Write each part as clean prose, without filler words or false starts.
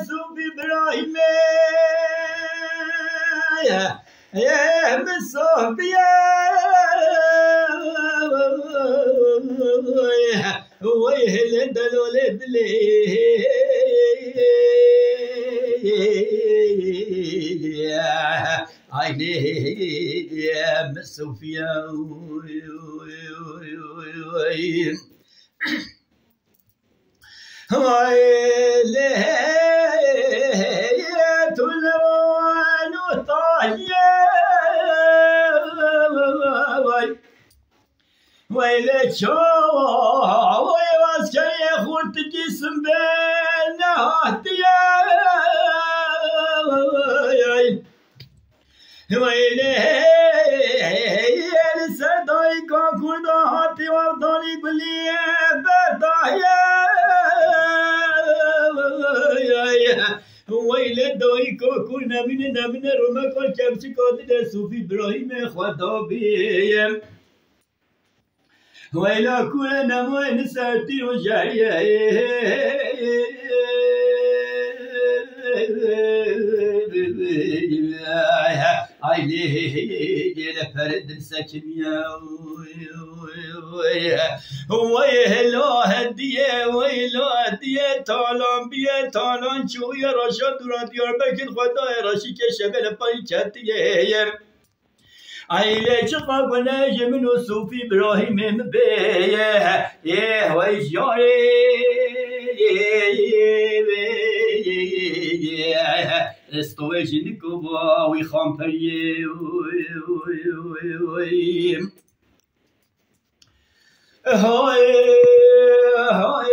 صوفي إبراهيم يا مصوفيا ويهل دلول دلي عيني يا مصوفيا ويليت الوان طايا ويليت شو ويواسكر يخورت جسم بين هاتيا ويليت سدايك كردا هاتي وضالي بلي بدايا ويل دويكو كنا من روما كل شمس كود صوفي إبراهيم خدا بيم ويلا كنا موين سرتي وجاية عيلي لفرد السكنية ويلو هدية ويلو هدية طالان بيه طالان شوية راشا دوران دیار بکن خدا راشی که شبل پای چتیه عیله چقا گنه جمن و صوفی إبراهيم بیه یه ویش یاره استوه جنکو با وی خامپریه هاي هاي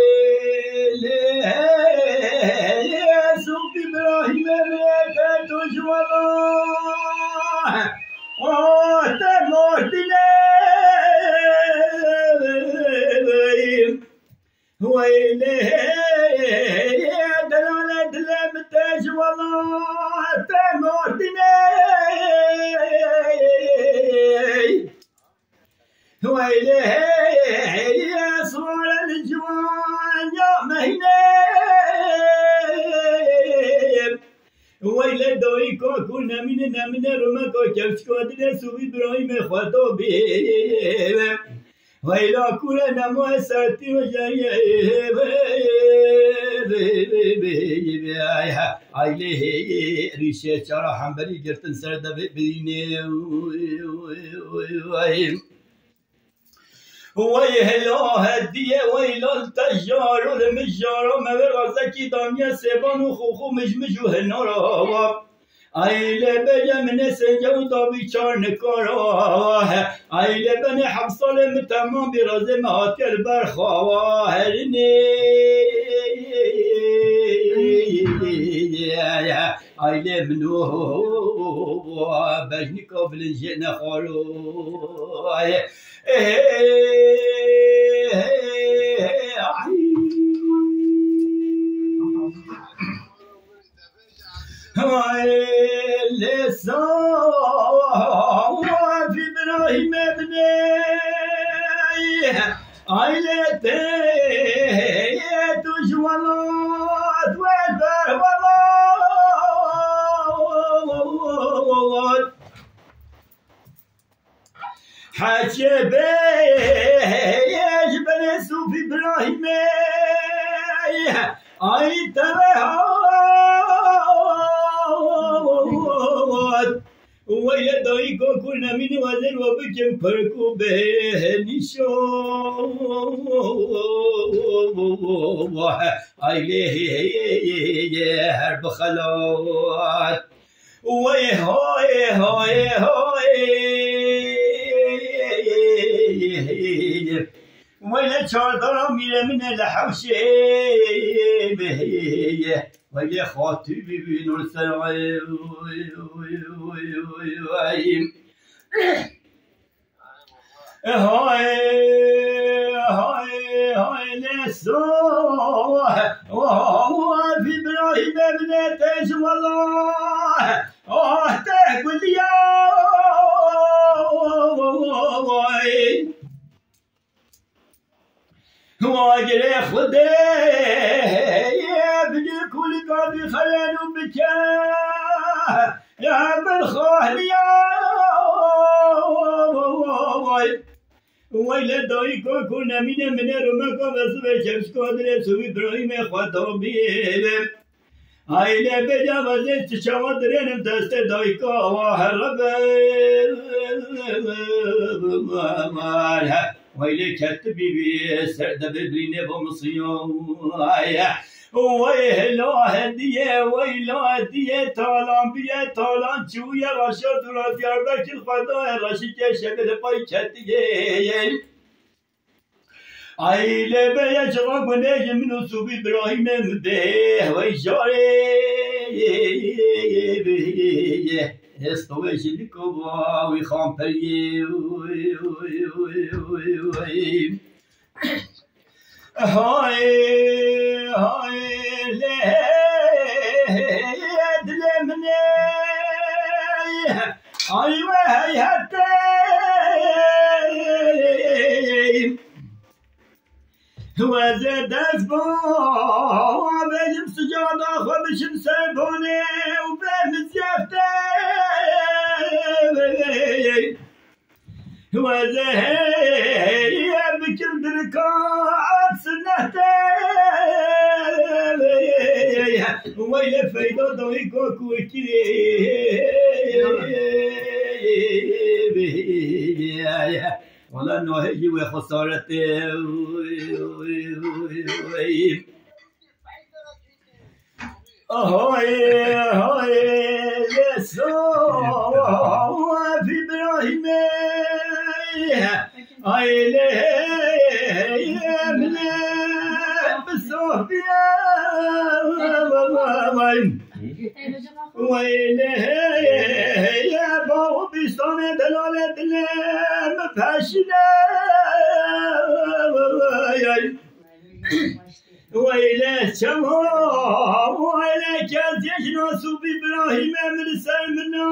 صوفي إبراهيم بيتك تجولا ويلي دلالة دلم تجولا تموتني ويلي يا صور الجوان يا مهنيب ويلي دويكو كنا من رمكو كبشكو دل صوفي إبراهيم خدو بيب ويلا كنا نمو سرتي وجايه عيله ريشه چارا حنبلي گرتن سر ده ببینه ويهلا هديه ويلا التجار والمجار ومغرزكي دامية سيبان وخوخو مجمج وهنارا عيله بجا من سنجا ودابي چار نكارا عيله بني حبصال متمام برازي مهات البرخوا هرني عيله منو بجني قابل جينا خالو لسا في إبراهيم ابني عيلتي تجولات والبرولات حكي بيش بني صوفي إبراهيم اي تبهات ويا دايكو كنا من وزن وبكم فرقو بهنشو ايليه هرب خلوات وي هاي هاي هاي ويلا چاردارا میره من لحوشه بهیه ويا خاطبي بنور سرعي هاي لسه وهو في إبراهيم ابنتش والله تقول يا واجري خده بدي كل قاضي خلانو بكا يا بالخاليا ويلا دايكو كنا من رمكو بس بشمس قادر سوي ابراهيم خدا بيلم هايله بجوازه تشوا درنم دست دايكو هرب ويلي كتبي سرد ببرينه بمصيوم ويلو هديه ويلو هديه تالان بيه تالان چويه راشد را دیاربکر خدا راشی که شبه پای کتیه ایله به جواب کنه منو صوب ابراهیم به وی جاره استوه جلیکو وی خامپریه های های دلمنه ایوه هیهته وزه دست با بجم سجاده خو بشم سربانه و بهم زیفته وزه بکر درکات سنته ویل فیدا دایی کوکی والله ناهجي وخسارته هاي هاي يسوع في ابراهيم هاي له من بصوفيا ويله يا بابا بيستان دلالة دلم فاشلة ويله شما ويله كاز يجناسو بإبراهيم من سلمنا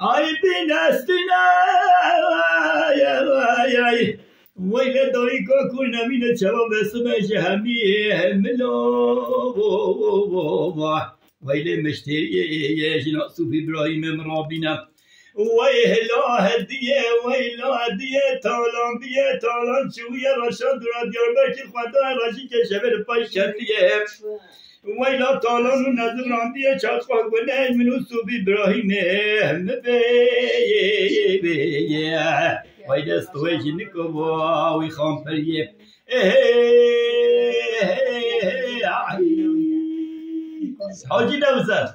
أي بنستنا ويله دايكا كنا من الشباب سمش هميه ملو ويلي مشتري يجناسو بإبراهيم مرابينا ويلا هديه ويلا هديه تالان بيه تالان شويه رشاد را دیاربکر خدا راشی که شبه پای شتیه ويلا تالان نظر رانديه چاق خواهد منو صوب ابراهيم ويلا استوه جنكو وي خامپريه حاجی نوزر